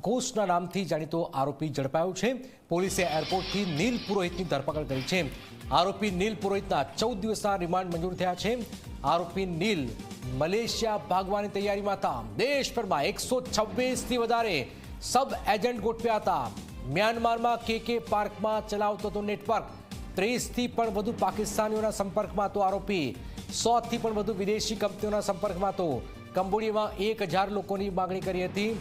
ઘોષના નામથી જાણીતો આરોપી ઝડપાયો છે। પોલીસે એરપોર્ટથી નીલ પુરોહિતની ધરપકડ કરી છે। આરોપી નીલ પુરોહિતના 14 દિવસના રિમાન્ડ મંજૂર થયા છે। આરોપી નીલ મલેશિયા ભાગવાની તૈયારીમાં હતા। દેશભરમાં 126થી વધારે સબ એજન્ટ ગોઠવ્યા હતા। મ્યાનમારમાં કે પાર્કમાં ચલાવતો હતો નેટવર્ક। 30થી પણ વધુ પાકિસ્તાનીઓના સંપર્કમાં હતો આરોપી। 100થી પણ વધુ વિદેશી કંપનીઓના સંપર્કમાં હતો। કંબોડિયામાં 1000 લોકોની માગણી કરી હતી।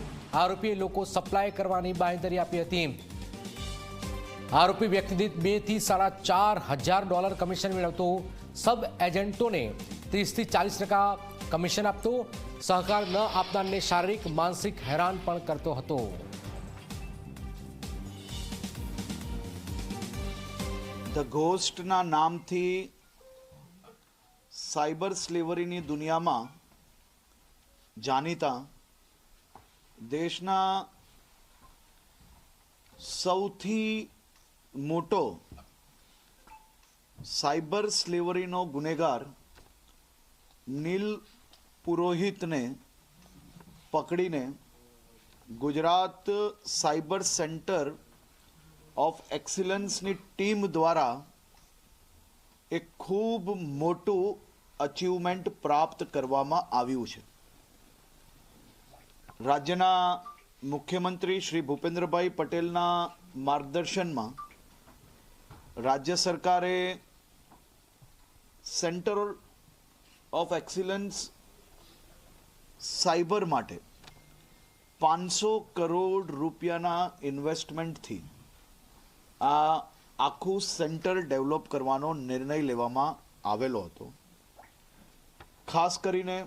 આરોપીએ લોકો સપ્લાય કરવાની બાંહેધરી આપી હતી। આરોપી વ્યક્તિ દીઠ $2,000 થી $4,500 કમિશન મેળવતો। સબ એજન્ટોને 30થી 40% કમિશન આપતો। સહકાર ન આપનારને શારીરિક માનસિક હેરાન પણ કરતો હતો। ધ ઘોસ્ટના નામથી સાયબર સ્લેવરીની દુનિયામાં જાણીતા દેશના સૌથી મોટો સાયબર સ્લેવરીનો ગુનેગાર નીલ પુરોહિતને પકડીને ગુજરાત સાયબર સેન્ટર ઓફ એક્સિલન્સની ટીમ દ્વારા એક ખૂબ મોટું અચીવમેન્ટ પ્રાપ્ત કરવામાં આવ્યું છે। રાજ્યના મુખ્યમંત્રી શ્રી ભૂપેન્દ્રભાઈ પટેલના માર્ગદર્શનમાં રાજ્ય સરકારે સેન્ટર ઓફ એક્સિલન્સ સાયબર માટે 500 કરોડ રૂપિયાના ઇન્વેસ્ટમેન્ટથી આ આખું સેન્ટર ડેવલપ કરવાનો નિર્ણય લેવામાં આવેલો હતો। ખાસ કરીને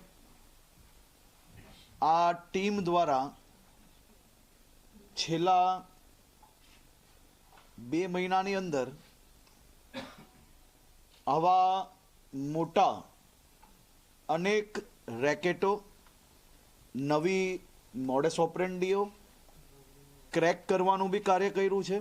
આ ટીમ દ્વારા છેલ્લા 2 મહિનાની અંદર આવા મોટા અનેક રેકેટો, નવી મોડસ ઓપરેન્ડીઓ ક્રેક કરવાનું બી કાર્ય કર્યું છે।